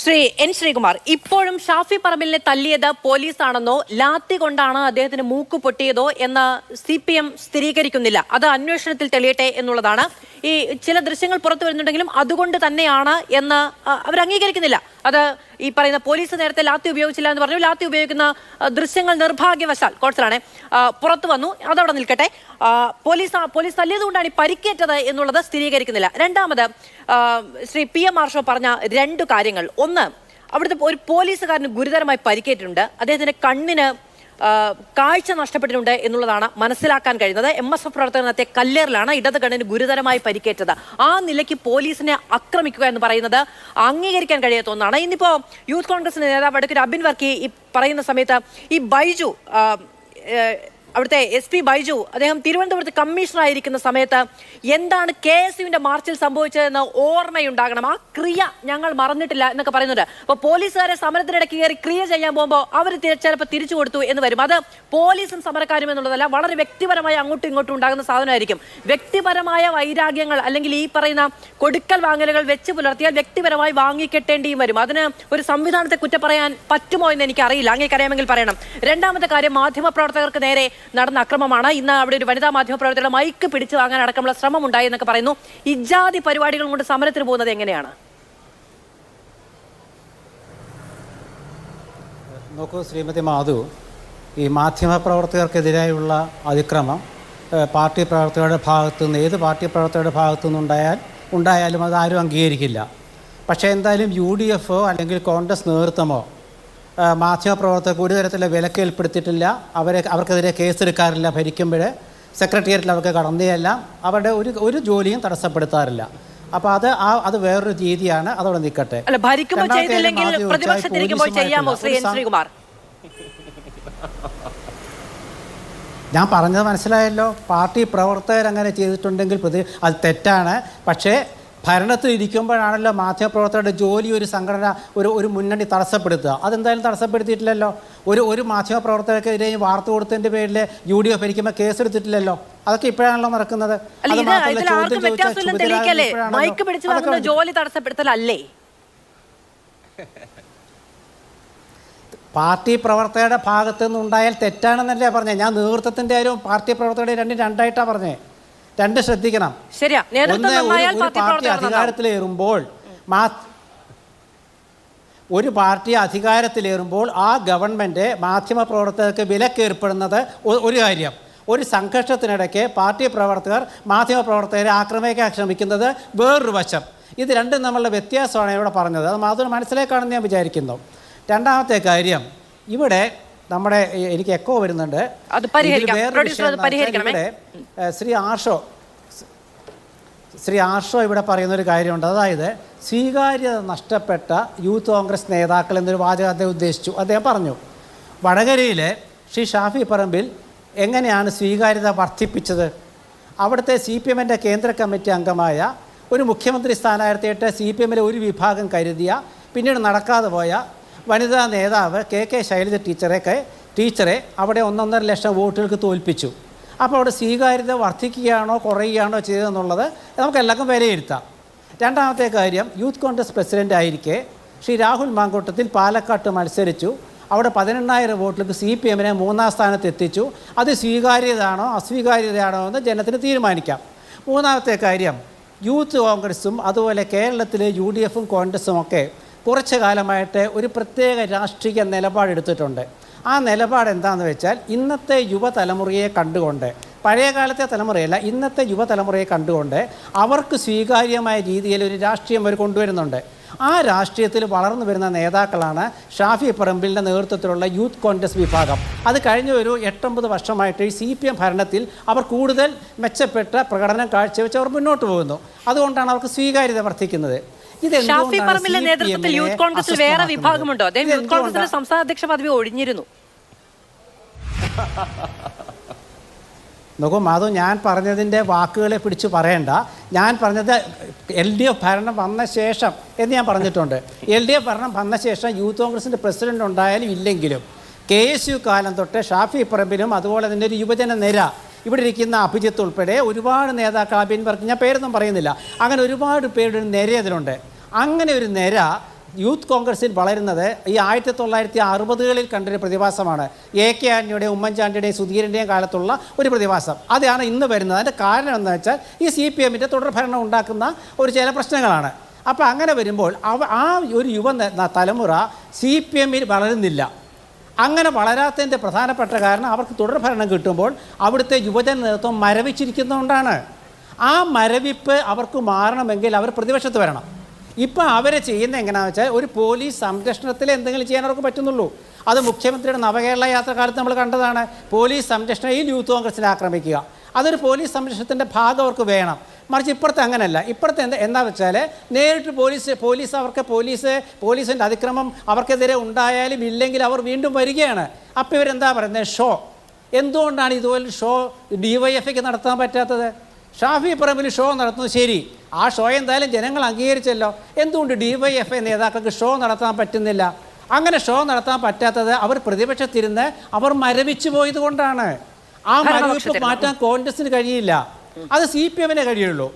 Shri N Sreekumar, ഇപ്പോഴും ഷാഫി പറമ്പിലിനെ തല്ലിയത് പോലീസാണെന്നോ ലാത്തി കൊണ്ടാണ് അദ്ദേഹത്തിന് മൂക്ക് പൊട്ടിയതോ എന്ന് CPM സ്ഥിരീകരിക്കുന്നില്ല. അത് അന്വേഷണത്തിൽ തെളിയട്ടെ എന്നുള്ളതാണ്. ഈ ചില ദൃശ്യങ്ങൾ പുറത്തു വരുന്നുണ്ടെങ്കിലും അതുകൊണ്ട് തന്നെയാണ് എന്ന് അവർ അംഗീകരിക്കുന്നില്ല. അത് ഈ പറയുന്ന പോലീസ് നേരത്തെ ലാത്തി ഉപയോഗിച്ചില്ല എന്ന് പറഞ്ഞു. ലാത്തി ഉപയോഗിക്കുന്ന ദൃശ്യങ്ങൾ നിർഭാഗ്യവശാൽ കോടതിയിലാണ് പുറത്തു വന്നു. അതവിടെ നിൽക്കട്ടെ. പോലീസ് തല്ലിയതുകൊണ്ടാണ് ഈ പരിക്കേറ്റത് എന്നുള്ളത് സ്ഥിരീകരിക്കുന്നില്ല. രണ്ടാമത് ശ്രീ PM ആർഷോ പറഞ്ഞ രണ്ടു കാര്യങ്ങൾ. ഒന്ന്, അവിടുത്തെ ഒരു പോലീസുകാരന് ഗുരുതരമായി പരിക്കേറ്റിട്ടുണ്ട്. അദ്ദേഹത്തിന്റെ കണ്ണിന് കാഴ്ച നഷ്ടപ്പെട്ടിട്ടുണ്ട് എന്നുള്ളതാണ് മനസ്സിലാക്കാൻ കഴിയുന്നത്. MSF പ്രവർത്തകർ നടത്തിയ കല്ലേറിലാണ് ഇടത് കണ്ണിന് ഗുരുതരമായി പരിക്കേറ്റത്. ആ നിലയ്ക്ക് പോലീസിനെ ആക്രമിക്കുക എന്ന് പറയുന്നത് അംഗീകരിക്കാൻ കഴിയാത്ത ഒന്നാണ്. ഇന്നിപ്പോ യൂത്ത് കോൺഗ്രസിന്റെ നേതാവ് അഡ്വക്കേറ്റ് അബിൻ വർക്കി ഈ പറയുന്ന സമയത്ത് ഈ ബൈജു അവിടുത്തെ SP ബൈജു അദ്ദേഹം തിരുവനന്തപുരത്ത് കമ്മീഷണർ ആയിരിക്കുന്ന സമയത്ത് എന്താണ് KSUവിന്റെ മാർച്ചിൽ സംഭവിച്ചതെന്ന് ഓർമ്മയുണ്ടാകണം. ആ ക്രിയ ഞങ്ങൾ മറന്നിട്ടില്ല എന്നൊക്കെ പറയുന്നുണ്ട്. അപ്പോൾ പോലീസുകാരെ സമരത്തിനിടയ്ക്ക് കയറി ക്രിയ ചെയ്യാൻ പോകുമ്പോൾ അവർ ചിലപ്പോൾ തിരിച്ചു കൊടുത്തു എന്ന് വരും. അത് പോലീസും സമരക്കാരും എന്നുള്ളതല്ല, വളരെ വ്യക്തിപരമായി അങ്ങോട്ടും ഇങ്ങോട്ടും ഉണ്ടാകുന്ന സാധനമായിരിക്കും. വ്യക്തിപരമായ വൈരാഗ്യങ്ങൾ അല്ലെങ്കിൽ ഈ പറയുന്ന കൊടുക്കൽ വാങ്ങലുകൾ വെച്ച് പുലർത്തിയാൽ വ്യക്തിപരമായി വാങ്ങിക്കെട്ടേണ്ടിയും വരും. അതിന് ഒരു സംവിധാനത്തെ കുറ്റം പറയാൻ പറ്റുമോ എന്ന് എനിക്കറിയില്ല. അങ്ങേക്കറിയാമെങ്കിൽ പറയണം. രണ്ടാമത്തെ കാര്യം, മാധ്യമപ്രവർത്തകർക്ക് നേരെ നടന്ന അക്രമമാണ്. ഇന്ന് അവിടെ ഒരു വനിതാ മാധ്യമപ്രവർത്തകരുടെ മൈക്ക് പിടിച്ചു വാങ്ങാൻ അടക്കമുള്ള ശ്രമം ഉണ്ടായി എന്നൊക്കെ പറയുന്നു. ഇജാതി പരിപാടികൾ കൊണ്ട് സമരത്തിന് പോകുന്നത് എങ്ങനെയാണ്? നോക്കൂ ശ്രീമതി മാധു, ഈ മാധ്യമപ്രവർത്തകർക്കെതിരായുള്ള അതിക്രമം പാർട്ടി പ്രവർത്തകരുടെ ഭാഗത്തുനിന്ന്, ഏത് പാർട്ടി പ്രവർത്തകരുടെ ഭാഗത്തുനിന്ന് ഉണ്ടായാലും അതാരും അംഗീകരിക്കില്ല. പക്ഷേ എന്തായാലും UDF അല്ലെങ്കിൽ കോൺഗ്രസ് നേതൃത്വമോ മാധ്യമപ്രവർത്തകർക്ക് ഒരു തരത്തിലുള്ള വിലക്ക് ഏർപ്പെടുത്തിയിട്ടില്ല. അവർക്കെതിരെ കേസെടുക്കാറില്ല. ഭരിക്കുമ്പോൾ സെക്രട്ടേറിയറ്റിൽ അവർക്ക് കടന്നുകയെല്ലാം അവരുടെ ഒരു ജോലിയും തടസ്സപ്പെടുത്താറില്ല. അപ്പോൾ അത് വേറൊരു രീതിയാണ്. അതവിടെ നിൽക്കട്ടെ. ഞാൻ പറഞ്ഞത് മനസ്സിലായല്ലോ. പാർട്ടി പ്രവർത്തകർ അങ്ങനെ ചെയ്തിട്ടുണ്ടെങ്കിൽ അത് തെറ്റാണ്. പക്ഷേ ഭരണത്തിലിരിക്കുമ്പോഴാണല്ലോ മാധ്യമപ്രവർത്തകരുടെ ജോലി ഒരു സംഘടന ഒരു മുന്നണി തടസ്സപ്പെടുത്തുക. അതെന്തായാലും തടസ്സപ്പെടുത്തിയിട്ടില്ലല്ലോ. ഒരു മാധ്യമപ്രവർത്തകർക്കെതിരെ വാർത്ത കൊടുത്തതിൻ്റെ പേരിൽ UDF ഭരിക്കുമ്പോൾ കേസെടുത്തിട്ടില്ലല്ലോ. അതൊക്കെ ഇപ്പോഴാണല്ലോ നടക്കുന്നത്. ജോലി തടസ്സപ്പെടുത്തലല്ലേ? പാർട്ടി പ്രവർത്തകരുടെ ഭാഗത്തു നിന്നുണ്ടായാൽ തെറ്റാണെന്നല്ലേ പറഞ്ഞത്. ഞാൻ നേതൃത്വത്തിൻ്റെ ആരും പാർട്ടി പ്രവർത്തകരുടെ രണ്ടായിട്ടാണ് പറഞ്ഞത്. രണ്ട് ശ്രദ്ധിക്കണം. ഒരു പാർട്ടി അധികാരത്തിലേറുമ്പോൾ ആ ഗവൺമെൻറ് മാധ്യമപ്രവർത്തകർക്ക് വിലക്കേർപ്പെടുന്നത് ഒരു കാര്യം. ഒരു സംഘർഷത്തിനിടയ്ക്ക് പാർട്ടി പ്രവർത്തകർ മാധ്യമപ്രവർത്തകരെ ആക്രമിക്കാൻ ശ്രമിക്കുന്നത് വേറൊരു വശം. ഇത് രണ്ടും നമ്മളുടെ വ്യത്യാസമാണ് ഇവിടെ പറഞ്ഞത്. അത് മാത്രം മനസ്സിലാക്കാണെന്ന് ഞാൻ വിചാരിക്കുന്നു. രണ്ടാമത്തെ കാര്യം, ഇവിടെ നമ്മുടെ എനിക്ക് എക്കോ വരുന്നുണ്ട്. ഇവിടെ ശ്രീ ആർഷോ ഇവിടെ പറയുന്നൊരു കാര്യമുണ്ട്. അതായത് സ്വീകാര്യത നഷ്ടപ്പെട്ട യൂത്ത് കോൺഗ്രസ് നേതാക്കൾ എന്നൊരു വാചകം അദ്ദേഹം ഉദ്ദേശിച്ചു. അദ്ദേഹം പറഞ്ഞു, വടകരയിലെ ശ്രീ ഷാഫി പറമ്പിൽ എങ്ങനെയാണ് സ്വീകാര്യത വർദ്ധിപ്പിച്ചത്? അവിടുത്തെ CPMൻ്റെ കേന്ദ്ര കമ്മിറ്റി അംഗമായ ഒരു മുഖ്യമന്ത്രി സ്ഥാനാർത്ഥിയായിട്ട് CPMലെ ഒരു വിഭാഗം കരുതിയ, പിന്നീട് നടക്കാതെ പോയ വനിതാ നേതാവ് KK ശൈലജ ടീച്ചറെ അവിടെ 1.5 ലക്ഷം വോട്ടുകൾക്ക് തോൽപ്പിച്ചു. അപ്പോൾ അവിടെ സ്വീകാര്യത വർദ്ധിക്കുകയാണോ കുറയുകയാണോ ചെയ്തതെന്നുള്ളത് നമുക്ക് എല്ലാവർക്കും വിലയിരുത്താം. രണ്ടാമത്തെ കാര്യം, യൂത്ത് കോൺഗ്രസ് പ്രസിഡൻ്റ് ആയിരിക്കെ ശ്രീ രാഹുൽ മാങ്കൂട്ടത്തിൽ പാലക്കാട്ട് മത്സരിച്ചു. അവിടെ 18,000 വോട്ടുകൾക്ക് CPMനെ 3ാം സ്ഥാനത്ത് എത്തിച്ചു. അത് സ്വീകാര്യതയാണോ അസ്വീകാര്യതയാണോ എന്ന് ജനത്തിന് തീരുമാനിക്കാം. മൂന്നാമത്തെ കാര്യം, യൂത്ത് കോൺഗ്രസും അതുപോലെ കേരളത്തിലെ UDFും കോൺഗ്രസും ഒക്കെ കുറച്ചു കാലമായിട്ട് ഒരു പ്രത്യേക രാഷ്ട്രീയ നിലപാടെടുത്തിട്ടുണ്ട്. ആ നിലപാട് എന്താണെന്ന് വെച്ചാൽ, ഇന്നത്തെ യുവതലമുറയെ കണ്ടുകൊണ്ട്, പഴയ കാലത്തെ തലമുറയല്ല, ഇന്നത്തെ യുവതലമുറയെ കണ്ടുകൊണ്ട് അവർക്ക് സ്വീകാര്യമായ രീതിയിൽ ഒരു രാഷ്ട്രീയം അവർ കൊണ്ടുവരുന്നുണ്ട്. ആ രാഷ്ട്രീയത്തിൽ വളർന്നു വരുന്ന നേതാക്കളാണ് ഷാഫി പറമ്പിലിൻ്റെ നേതൃത്വത്തിലുള്ള യൂത്ത് കോൺഗ്രസ് വിഭാഗം. അത് കഴിഞ്ഞ ഒരു 8-9 വർഷമായിട്ട് CPM ഭരണത്തിൽ അവർ കൂടുതൽ മെച്ചപ്പെട്ട പ്രകടനം കാഴ്ചവെച്ച് അവർ മുന്നോട്ട് പോകുന്നു. അതുകൊണ്ടാണ് അവർക്ക് സ്വീകാര്യത വർദ്ധിക്കുന്നത്. ഷാഫി പറമ്പിലിന്റെ നേതൃത്വത്തിൽ യൂത്ത് കോൺഗ്രസിൽ വേറെ വിഭാഗമുണ്ടോ? അദ്ദേഹം യൂത്ത് കോൺഗ്രസിന്റെ സംസ്ഥാന അധ്യക്ഷ പദവി ഒഴിഞ്ഞിരുന്നു. നോക്കൂ മാധു, ഞാൻ പറഞ്ഞതിൻ്റെ വാക്കുകളെ പിടിച്ച് പറയണ്ട. ഞാൻ പറഞ്ഞത് LDF ഭരണം വന്ന ശേഷം എന്ന് ഞാൻ പറഞ്ഞിട്ടുണ്ട്. LDF ഭരണം വന്ന ശേഷം യൂത്ത് കോൺഗ്രസിൻ്റെ പ്രസിഡന്റ് ഉണ്ടായാലും ഇല്ലെങ്കിലും KSU കാലം തൊട്ട് ഷാഫി പറമ്പിലും അതുപോലെ തന്നെ ഒരു യുവജന നിര, ഇവിടെ ഇരിക്കുന്ന അഭിജിത്ത് ഉൾപ്പെടെ ഒരുപാട് നേതാക്കൾ, അബിൻ വർക്ക്, ഞാൻ പേരൊന്നും പറയുന്നില്ല, അങ്ങനെ ഒരുപാട് പേരുടെ നിര അതിലുണ്ട്. അങ്ങനെ ഒരു നിര യൂത്ത് കോൺഗ്രസിൽ വളരുന്നത് ഈ 1960-കളിൽ കണ്ടൊരു പ്രതിഭാസമാണ്. AK ആന്റണിയുടെയും ഉമ്മൻചാണ്ടിയുടെയും സുധീരൻ്റെയും കാലത്തുള്ള ഒരു പ്രതിഭാസം. അതാണ് ഇന്ന് വരുന്നത്. അതിൻ്റെ കാരണം എന്ന് വെച്ചാൽ ഈ CPM-ൻ്റെ തുടർഭരണം ഉണ്ടാക്കുന്ന ചില പ്രശ്നങ്ങളാണ്. അപ്പോൾ അങ്ങനെ വരുമ്പോൾ ആ ഒരു തലമുറ CPM-ൽ വളരുന്നില്ല. അങ്ങനെ വളരാത്തതിൻ്റെ പ്രധാനപ്പെട്ട കാരണം അവർക്ക് തുടർഭരണം കിട്ടുമ്പോൾ അവിടുത്തെ യുവജന നേതൃത്വം മരവിച്ചിരിക്കുന്നതുകൊണ്ടാണ്. ആ മരവിപ്പ് അവർക്ക് മാറണമെങ്കിൽ അവർ പ്രതിപക്ഷത്ത് വരണം. ഇപ്പം അവരെ ചെയ്യുന്നത് എങ്ങനെയാണെന്ന് വെച്ചാൽ ഒരു പോലീസ് സംരക്ഷണത്തിൽ എന്തെങ്കിലും ചെയ്യാൻ അവർക്ക് പറ്റുന്നുള്ളൂ. അത് മുഖ്യമന്ത്രിയുടെ നവകേരള യാത്ര കാലത്ത് നമ്മൾ കണ്ടതാണ്. പോലീസ് സംരക്ഷണയിൽ യൂത്ത് കോൺഗ്രസിനെ ആക്രമിക്കുക, അതൊരു പോലീസ് സംരക്ഷണത്തിൻ്റെ ഭാഗം അവർക്ക് വേണം. മറിച്ച് ഇപ്പുറത്തെ അങ്ങനെയല്ല. ഇപ്പുറത്തെ എന്താ വെച്ചാൽ നേരിട്ട് പോലീസിൻ്റെ അതിക്രമം അവർക്കെതിരെ ഉണ്ടായാലും ഇല്ലെങ്കിൽ അവർ വീണ്ടും വരികയാണ്. അപ്പോൾ ഇവരെന്താ പറയുന്നത്? ഷോ. എന്തുകൊണ്ടാണ് ഇതുപോലെ ഷോ DYFIക്ക് നടത്താൻ പറ്റാത്തത്? ഷാഫി പറമ്പിൽ ഷോ നടത്തുന്നത് ശരി, ആ ഷോ എന്തായാലും ജനങ്ങൾ അംഗീകരിച്ചല്ലോ. എന്തുകൊണ്ട് DYFI നേതാക്കൾക്ക് ഷോ നടത്താൻ പറ്റുന്നില്ല? അങ്ങനെ ഷോ നടത്താൻ പറ്റാത്തത് അവർ പ്രതിപക്ഷത്തിരുന്ന് അവർ മരവിച്ചു പോയത് കൊണ്ടാണ്. ആ മരവിപ്പ് മാറ്റാൻ കോൺഗ്രസിന് കഴിയില്ല, അത് CPM-നെ കഴിയുള്ളൂ.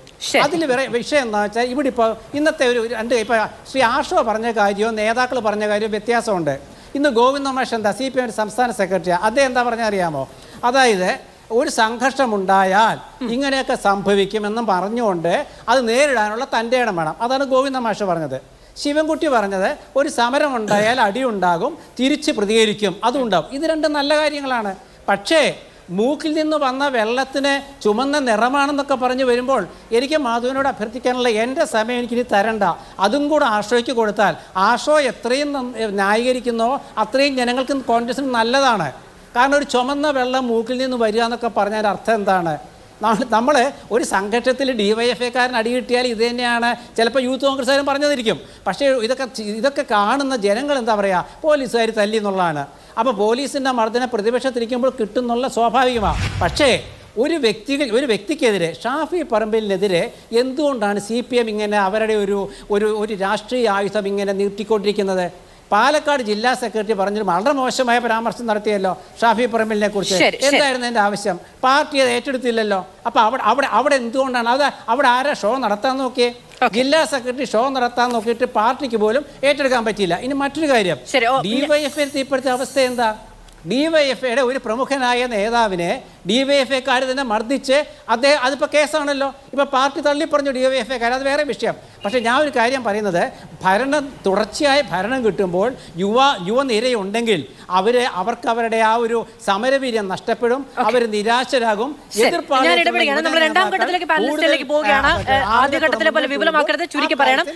അതിൽ വേറെ വിഷയം എന്താ വെച്ചാൽ ഇവിടെ ഇപ്പോൾ ഇന്നത്തെ ഇപ്പോൾ ശ്രീ ആഷോ പറഞ്ഞ കാര്യവും നേതാക്കൾ പറഞ്ഞ കാര്യവും വ്യത്യാസമുണ്ട്. ഇന്ന് ഗോവിന്ദ മാഷ് എന്താ CPM സംസ്ഥാന സെക്രട്ടറിയാണ്, അദ്ദേഹം എന്താ പറഞ്ഞാൽ അറിയാമോ? അതായത് ഒരു സംഘർഷമുണ്ടായാൽ ഇങ്ങനെയൊക്കെ സംഭവിക്കുമെന്നും പറഞ്ഞുകൊണ്ട് അത് നേരിടാനുള്ള തൻ്റെ ഇടം വേണം. അതാണ് ഗോവിന്ദ മാഷ് പറഞ്ഞത്. ശിവൻകുട്ടി പറഞ്ഞത് ഒരു സമരം ഉണ്ടായാൽ അടിയുണ്ടാകും, തിരിച്ച് പ്രതികരിക്കും, അതുണ്ടാകും. ഇത് രണ്ടും നല്ല കാര്യങ്ങളാണ്. പക്ഷേ മൂക്കിൽ നിന്ന് വന്ന വെള്ളത്തിന് ചുമന്ന നിറമാണെന്നൊക്കെ പറഞ്ഞു വരുമ്പോൾ എനിക്ക് മാധുവിനോട് അഭ്യർത്ഥിക്കാനുള്ള എൻ്റെ സമയം എനിക്കിനി തരണ്ട. അതും കൂടെ ആഷോയ്ക്ക് കൊടുത്താൽ ആഷോ എത്രയും ന്യായീകരിക്കുന്നോ അത്രയും ജനങ്ങൾക്ക് കോൺഗ്രസിന് നല്ലതാണ്. കാരണം ഒരു ചുമന്ന വെള്ളം മൂക്കിൽ നിന്ന് വരിക എന്നൊക്കെ പറഞ്ഞാൽ അർത്ഥം എന്താണ്? നമ്മൾ ഒരു സംഘർഷത്തിൽ DYFIക്കാരൻ അടി കിട്ടിയാൽ ഇത് തന്നെയാണ് ചിലപ്പോൾ യൂത്ത് കോൺഗ്രസ്സുകാരും പറഞ്ഞതിരിക്കും. പക്ഷേ ഇതൊക്കെ കാണുന്ന ജനങ്ങൾ എന്താ പറയുക? പോലീസുകാർ തല്ലി എന്നുള്ളതാണ്. അപ്പോൾ പോലീസിൻ്റെ മർദ്ദന പ്രതിപക്ഷത്തിരിക്കുമ്പോൾ കിട്ടുന്നുള്ള സ്വാഭാവികമാണ്. പക്ഷേ ഒരു വ്യക്തിക്കെതിരെ, ഷാഫി പറമ്പിലിനെതിരെ എന്തുകൊണ്ടാണ് CPM ഇങ്ങനെ അവരുടെ ഒരു രാഷ്ട്രീയ ആയുധം ഇങ്ങനെ നീട്ടിക്കൊണ്ടിരിക്കുന്നത്? പാലക്കാട് ജില്ലാ സെക്രട്ടറി പറഞ്ഞൊരു വളരെ മോശമായ പരാമർശം നടത്തിയല്ലോ ഷാഫി പറമ്പിലിനെ കുറിച്ച്. എന്തായിരുന്നു എൻ്റെ ആവശ്യം? പാർട്ടി അത് ഏറ്റെടുത്തില്ലല്ലോ. അപ്പോൾ അവിടെ എന്തുകൊണ്ടാണ് അവിടെ ആരാ ഷോ നടത്താൻ നോക്കിയേ? ജില്ലാ സെക്രട്ടറി ഷോ നടത്താൻ നോക്കിയിട്ട് പാർട്ടിക്ക് പോലും ഏറ്റെടുക്കാൻ പറ്റിയില്ല. ഇനി മറ്റൊരു കാര്യം, DYFI ഇപ്പോഴത്തെ അവസ്ഥ എന്താ? DYFIയുടെ ഒരു പ്രമുഖനായ നേതാവിനെ DYFIക്കാർ തന്നെ മർദ്ദിച്ച് അതിപ്പോൾ കേസാണല്ലോ. ഇപ്പോൾ പാർട്ടി തള്ളിപ്പറഞ്ഞു DYFIക്കാർ, അത് വേറെ വിഷയം. പക്ഷേ ഞാൻ ഒരു കാര്യം പറയുന്നത്, തുടർച്ചയായ ഭരണം കിട്ടുമ്പോൾ യുവനിരയുണ്ടെങ്കിൽ അവർക്ക് അവരുടെ ആ ഒരു സമരവീര്യം നഷ്ടപ്പെടും, അവർ നിരാശരാകും. നമ്മൾ രണ്ടാം ഘട്ടത്തിലേക്ക് പോവുകയാണ്. ആദ്യ ഘട്ടത്തിലെ പോലെ വിപുലമാക്കരുത്, ചുരുക്കി പറയണം.